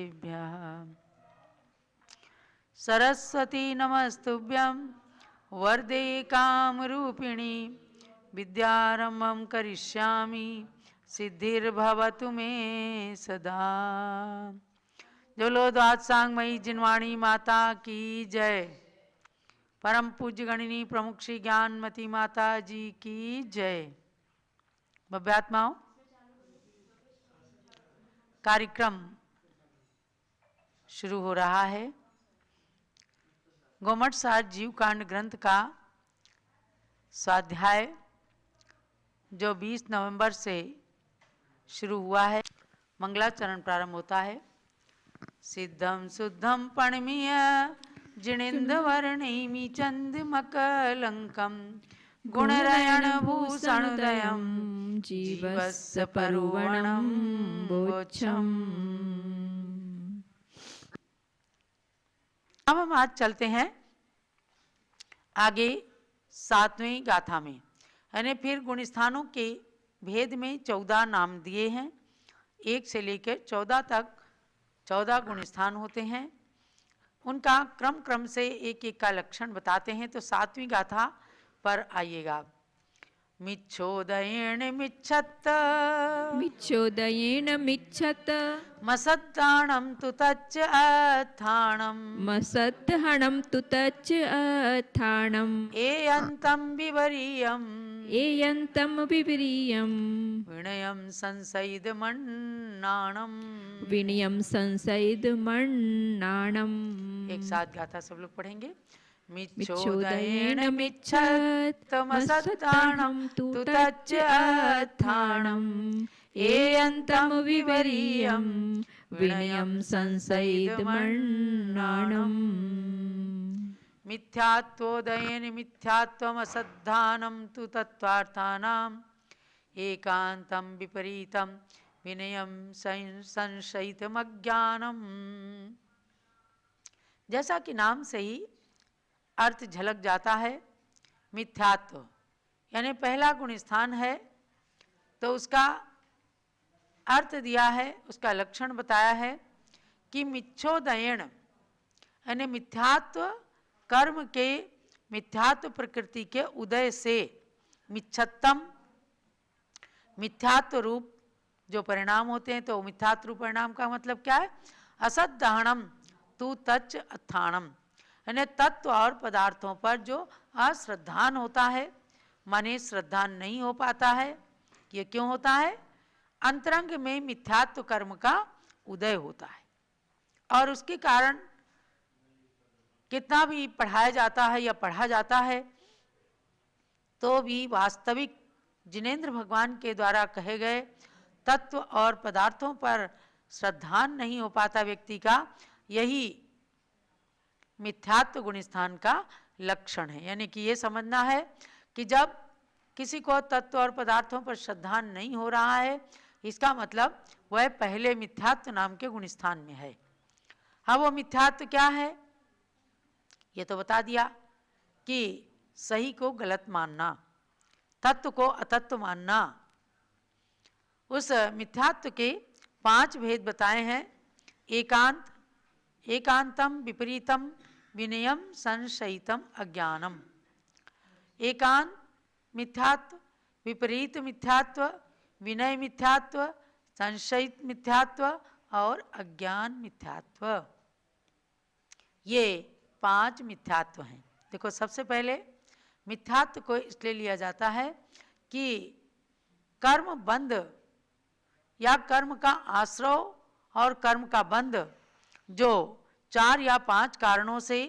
सर्वेभ्यः। सरस्वती नमस्तुभ्यं वरदे कामरूपिणी विद्यारम्भं करिष्यामि सिद्धिर्भवतु मे सदा। जोलो द्वादशांगमयी जिनवाणी माता की जय। परम पूज्य गणिनी प्रमुख श्री ज्ञानमती माता जी की जय। भव्यात्माओं, कार्यक्रम शुरू हो रहा है। गोमठ सार जीव कांड ग्रंथ का स्वाध्याय जो 20 नवंबर से शुरू हुआ है, मंगलाचरण प्रारंभ होता है। सिद्धम शुद्धम पणमीय जिणेन्द्रवर्णिमि चंद्रमकलंकम गुणरयण भूषणोदयं जीवस्य परुवणं बोच्छम्। अब हम आज चलते हैं आगे 7वीं गाथा में। यानी फिर गुण स्थानों के भेद में 14 नाम दिए हैं। 1 से लेकर 14 तक 14 गुण स्थान होते हैं। उनका क्रम से एक एक का लक्षण बताते हैं। तो 7वीं गाथा पर आइएगा। मिच्छोदयेन मिच्छत मिच्छोदयेन मिच्छत मसद्दाणं तु तच्च अत्थाणम् मसद्धहणं तु तच्च अत्थाणम् एयन्तं विवरीयम् एयन्तं विवरीयं विनयं संसैदमन्नाणम्। विनयं संसैदमन्नाणम्। एक साथ गाथा सब लोग पढ़ेंगे। मिच्छोदयेन मिच्छत मसद्दाणं तु तच्च अत्थाणम् एयन्तं विवरीयं विनयं संसैदमन्नाणम्। मिथ्यात्वोदयेन मिथ्यात्वमसद्धानं तु तत्त्वार्थानाम् एकान्तं विपरीतं विनयं संशयितमज्ञानम्। जैसा कि नाम से ही अर्थ झलक जाता है, मिथ्यात्व यानी पहला गुण स्थान है, तो उसका अर्थ दिया है, उसका लक्षण बताया है कि मिच्छोदयेन यानी मिथ्यात्व कर्म के मिथ्यात्व प्रकृति के उदय से मिच्छत्तम मिथ्यात्व रूप जो परिणाम होते हैं, तो मिथ्यात्व रूप परिणाम का मतलब क्या है? असत दहनम तू तच्च अत्थाणम यानी तत्व और पदार्थों पर जो अश्रद्धान होता है, माने श्रद्धा नहीं हो पाता है। ये क्यों होता है? अंतरंग में मिथ्यात्व कर्म का उदय होता है और उसके कारण कितना भी पढ़ाया जाता है या पढ़ा जाता है तो भी वास्तविक जिनेंद्र भगवान के द्वारा कहे गए तत्व और पदार्थों पर श्रद्धान नहीं हो पाता व्यक्ति का। यही मिथ्यात्व गुण स्थान का लक्षण है। यानी कि ये समझना है कि जब किसी को तत्व और पदार्थों पर श्रद्धा नहीं हो रहा है, इसका मतलब वह पहले मिथ्यात्व नाम के गुण स्थान में है। हाँ, वो मिथ्यात्व क्या है ये तो बता दिया कि सही को गलत मानना, तत्व को अतत्व मानना। उस मिथ्यात्व के 5 भेद बताए हैं। एकांत, एकांतम विपरीतम विनयम संशयितम अज्ञानम। एकांत मिथ्यात्व, विपरीत मिथ्यात्व, विनय मिथ्यात्व, संशयित मिथ्यात्व और अज्ञान मिथ्यात्व, ये 5 मिथ्यात्व हैं। देखो, सबसे पहले मिथ्यात्व को इसलिए लिया जाता है कि कर्म बंध या कर्म का आश्रय और कर्म का बंध जो 4 या 5 कारणों से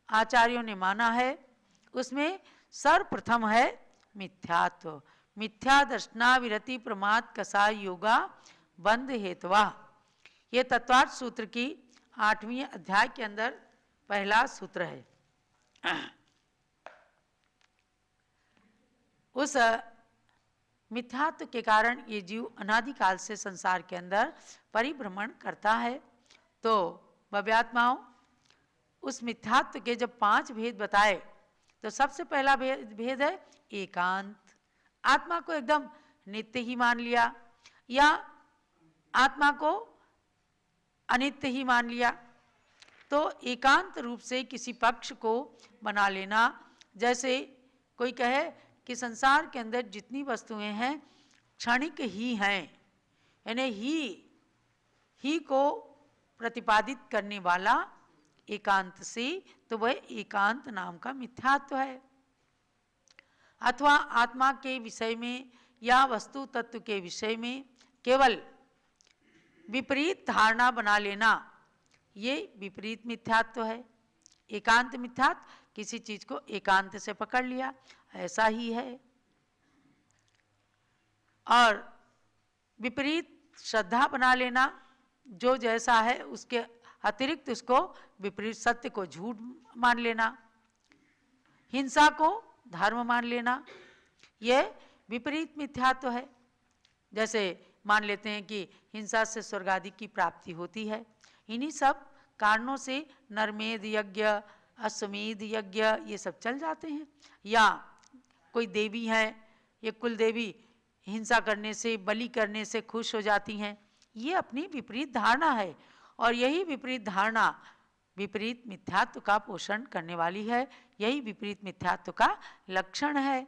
आचार्यों ने माना है, उसमें सर्वप्रथम है मिथ्यात्व। मिथ्या दर्शना विरति प्रमाद कसाय योगा बंध हेतवा। ये तत्वार्थ सूत्र की 8वें अध्याय के अंदर पहला सूत्र है। उस मिथ्यात्व के कारण ये जीव अनादिकाल से संसार के अंदर परिभ्रमण करता है। तो भव्यात्माओं, उस मिथ्यात्व के जब 5 भेद बताए तो सबसे पहला भेद है एकांत। आत्मा को एकदम नित्य ही मान लिया या आत्मा को अनित्य ही मान लिया। तो एकांत रूप से किसी पक्ष को बना लेना, जैसे कोई कहे कि संसार के अंदर जितनी वस्तुएं हैं क्षणिक ही हैं, यानी ही को प्रतिपादित करने वाला एकांत से, तो वह एकांत नाम का मिथ्यात्व है। अथवा आत्मा के विषय में या वस्तु तत्व के विषय में केवल विपरीत धारणा बना लेना, ये विपरीत मिथ्यात्व है। एकांत मिथ्यात्व, किसी चीज को एकांत से पकड़ लिया, ऐसा ही है। और विपरीत श्रद्धा बना लेना, जो जैसा है उसके अतिरिक्त उसको विपरीत सत्य को झूठ मान लेना, हिंसा को धर्म मान लेना, यह विपरीत मिथ्यात्व है। जैसे मान लेते हैं कि हिंसा से स्वर्ग आदि की प्राप्ति होती है, इन्हीं सब कारणों से नरमेध यज्ञ, अश्वमेध यज्ञ ये सब चल जाते हैं। या कोई देवी है, ये कुल देवी हिंसा करने से, बलि करने से खुश हो जाती हैं, ये अपनी विपरीत धारणा है। और यही विपरीत धारणा विपरीत मिथ्यात्व का पोषण करने वाली है, यही विपरीत मिथ्यात्व का लक्षण है।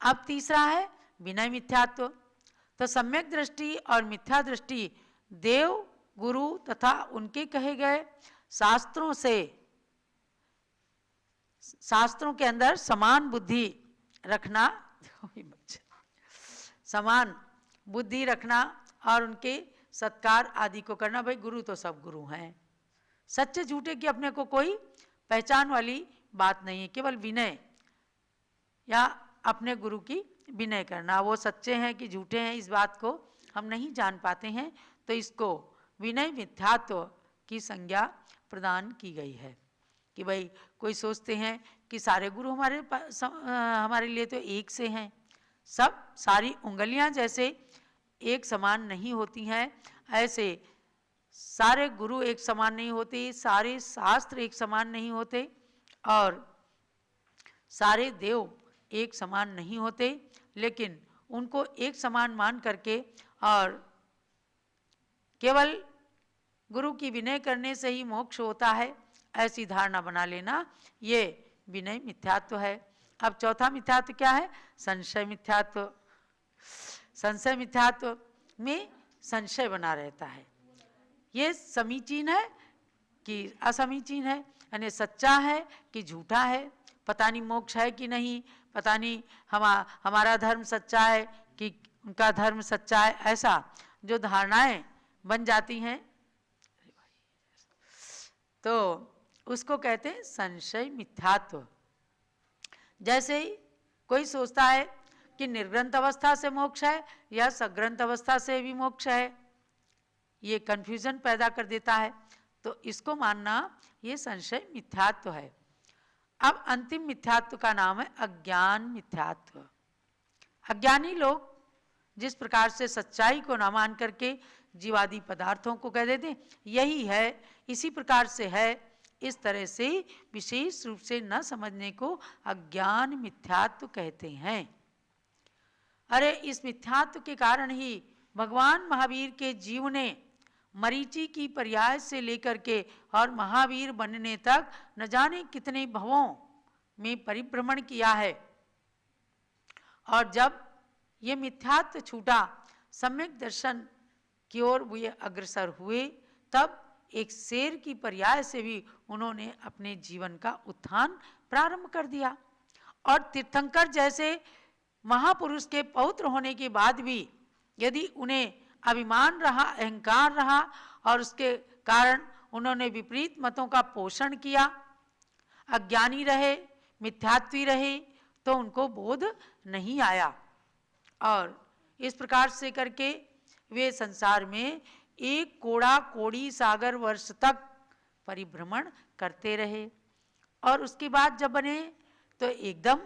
अब तीसरा है विनय मिथ्यात्व। तो सम्यक दृष्टि और मिथ्या दृष्टि देव, गुरु तथा उनके कहे गए शास्त्रों से, शास्त्रों के अंदर समान बुद्धि रखना, समान बुद्धि रखना और उनके सत्कार आदि को करना। भाई गुरु तो सब गुरु हैं, सच्चे झूठे की अपने को कोई पहचान वाली बात नहीं है, केवल विनय या अपने गुरु की विनय करना। वो सच्चे हैं कि झूठे हैं इस बात को हम नहीं जान पाते हैं, तो इसको विनय मिथ्यात्व की संज्ञा प्रदान की गई है। कि भाई कोई सोचते हैं कि सारे गुरु हमारे लिए तो एक से हैं, सब सारी उंगलियां जैसे एक समान नहीं होती हैं, ऐसे सारे गुरु एक समान नहीं होते, सारे शास्त्र एक समान नहीं होते और सारे देव एक समान नहीं होते, लेकिन उनको एक समान मान करके और केवल गुरु की विनय करने से ही मोक्ष होता है, ऐसी धारणा बना लेना, ये विनय मिथ्यात्व है। अब चौथा मिथ्यात्व क्या है? संशय मिथ्यात्व। संशय मिथ्यात्व में संशय बना रहता है, ये समीचीन है कि असमीचीन है, यानी सच्चा है कि झूठा है, पता नहीं मोक्ष है कि नहीं, पता नहीं हमारा धर्म सच्चा है कि उनका धर्म सच्चा है, ऐसा जो धारणाएं बन जाती हैं तो उसको कहते हैं संशय मिथ्यात्व। जैसे ही कोई सोचता है कि निर्ग्रंथ अवस्था से मोक्ष है या सग्रंथ अवस्था से भी मोक्ष है, ये कंफ्यूजन पैदा कर देता है, तो इसको मानना ये संशय मिथ्यात्व है। अब अंतिम मिथ्यात्व का नाम है अज्ञान मिथ्यात्व। अज्ञानी लोग जिस प्रकार से सच्चाई को न मान करके जीवादि पदार्थों को कह देते यही है, इसी प्रकार से है, इस तरह से विशेष रूप से न समझने को अज्ञान मिथ्यात्व कहते हैं। अरे इस मिथ्यात्व के कारण ही भगवान महावीर के जीव ने मरीचि की पर्याय से लेकर के और महावीर बनने तक न जाने कितने भवों में परिभ्रमण किया है। और जब ये मिथ्यात्व छूटा, सम्यक दर्शन की ओर वे अग्रसर हुए, तब एक शेर की पर्याय से भी उन्होंने अपने जीवन का उत्थान प्रारंभ कर दिया। और तीर्थंकर जैसे महापुरुष के पौत्र होने के बाद भी यदि उन्हें अभिमान रहा, अहंकार रहा और उसके कारण उन्होंने विपरीत मतों का पोषण किया, अज्ञानी रहे, मिथ्यात्वी रहे, तो उनको बोध नहीं आया। और इस प्रकार से करके वे संसार में एक कोड़ा कोड़ी सागर वर्ष तक परिभ्रमण करते रहे। और उसके बाद जब बने तो एकदम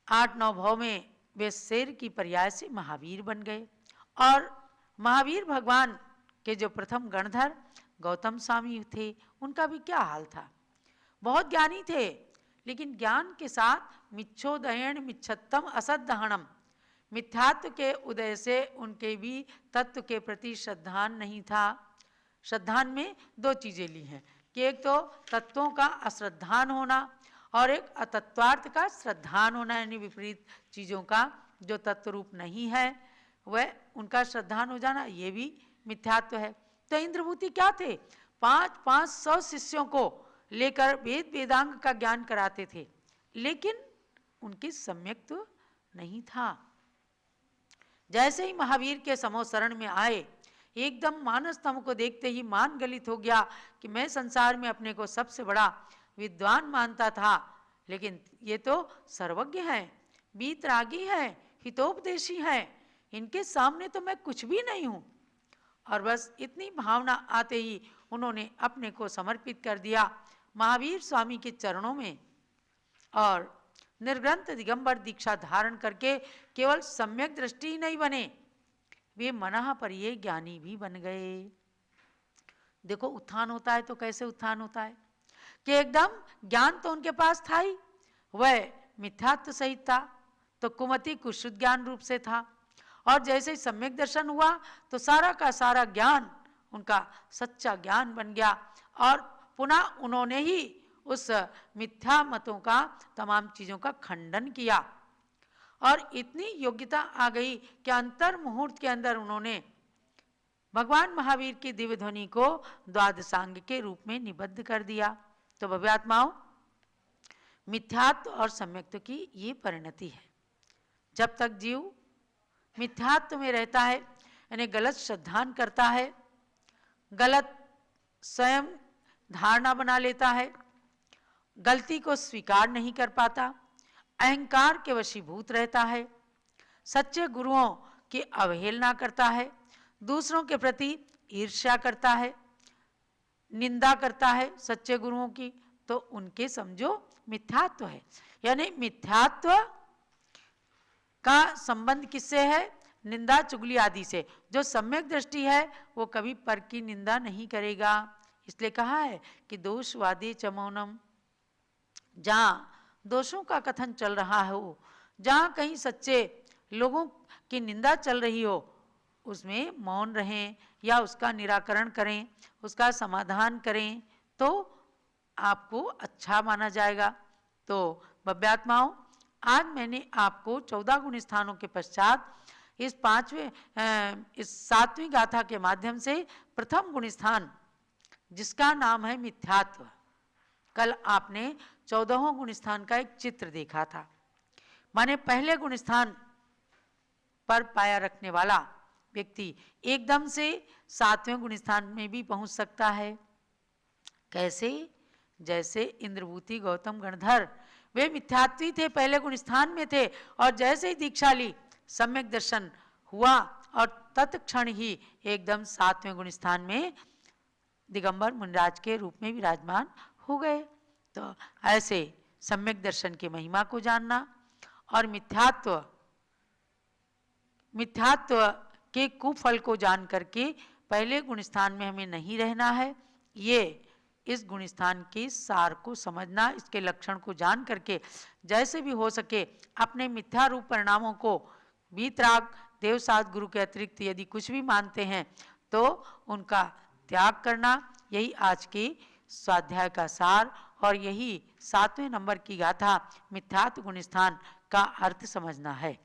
8-9 भव में वे शेर की पर्याय से महावीर बन गए। और महावीर भगवान के जो प्रथम गणधर गौतम स्वामी थे, उनका भी क्या हाल था, बहुत ज्ञानी थे, लेकिन ज्ञान के साथ मिच्छोदयन मिच्छत्तम असद्दहणम, मिथ्यात्व के उदय से उनके भी तत्व के प्रति श्रद्धान नहीं था। श्रद्धान में दो चीजें ली हैं कि एक तो तत्वों का अश्रद्धान होना और एक अतत्वार्थ का श्रद्धान होना, यानी विपरीत चीजों का जो तत्व रूप नहीं है वह उनका श्रद्धान हो जाना, ये भी मिथ्यात्व है। तो इंद्रभूति क्या थे? 500 शिष्यों को लेकर वेद वेदांग का ज्ञान कराते थे, लेकिन उनकी सम्यक्त्व नहीं था। जैसे ही महावीर के समोशरण में आए, एकदम मानस तम को देखते ही मान गलित हो गया कि मैं संसार में अपने को सबसे बड़ा विद्वान मानता था, लेकिन ये तो सर्वज्ञ हैं, वीतरागी हैं, हितोपदेशी हैं, इनके सामने तो मैं कुछ भी नहीं हूं। और बस इतनी भावना आते ही उन्होंने अपने को समर्पित कर दिया महावीर स्वामी के चरणों में और निर्ग्रंथ दिगंबर दीक्षा धारण करके केवल सम्यक दृष्टि ही नहीं बने, वे मनः परिये ज्ञानी भी बन गए। देखो उत्थान होता है तो कैसे उत्थान होता है कि एकदम ज्ञान तो उनके पास था ही, वह मिथ्यात्व सहित था, तो कुमति कुशुद्ध ज्ञान रूप से था, और जैसे ही सम्यक दर्शन हुआ तो सारा का सारा ज्ञान उनका सच्चा ज्ञान बन गया और पुनः उन्होंने ही उस मिथ्या मतों का तमाम चीजों का खंडन किया और इतनी योग्यता आ गई कि अंतर मुहूर्त के अंदर उन्होंने भगवान महावीर की दिव्य ध्वनि को द्वादशांग के रूप में निबद्ध कर दिया। तो भव्यात्माओं, मिथ्यात्व और सम्यक्त्व की ये परिणति है। जब तक जीव मिथ्यात्व में रहता है, यानी गलत श्रद्धान करता है, गलत स्वयं धारणा बना लेता है, गलती को स्वीकार नहीं कर पाता, अहंकार के वशीभूत रहता है, सच्चे गुरुओं की अवहेलना करता है, दूसरों के प्रति ईर्ष्या करता है, निंदा करता है सच्चे गुरुओं की, तो उनके समझो मिथ्यात्व है। यानी मिथ्यात्व का संबंध किससे है? निंदा चुगली आदि से। जो सम्यक दृष्टि है वो कभी पर की निंदा नहीं करेगा। इसलिए कहा है कि दोषवादी च मौनम, जहां दोषों का कथन चल रहा हो, जहां कहीं सच्चे लोगों की निंदा चल रही हो, उसमें मौन रहें या उसका निराकरण करें, उसका समाधान करें, तो आपको अच्छा माना जाएगा। तो भव्यात्माओं, आज मैंने आपको 14 गुण स्थानों के पश्चात इस 7वीं गाथा के माध्यम से प्रथम गुण स्थान जिसका नाम है मिथ्यात्व, कल आपने 14वें गुण स्थान का एक चित्र देखा था। माने पहले गुण स्थान पर पाया रखने वाला व्यक्ति एकदम से 7वें गुण स्थान में भी पहुंच सकता है। कैसे? जैसे इंद्रभूति गौतम गणधर, वे मिथ्यात्वी थे, पहले गुण स्थान में थे, और जैसे ही दीक्षा ली, सम्यक दर्शन हुआ और तत्क्षण ही एकदम 7वें गुण स्थान में दिगंबर मुनिराज के रूप में विराजमान हो गए। तो ऐसे सम्यक दर्शन की महिमा को जानना और मिथ्यात्व के कुफल को जान करके पहले गुण स्थान में हमें नहीं रहना है। ये इस गुण स्थान के सार को समझना, इसके लक्षण को जान करके जैसे भी हो सके अपने मिथ्या रूप परिणामों को वीतराग देवसात गुरु के अतिरिक्त यदि कुछ भी मानते हैं तो उनका त्याग करना, यही आज के स्वाध्याय का सार और यही 7वें नंबर की गाथा मिथ्यात्व गुण स्थान का अर्थ समझना है।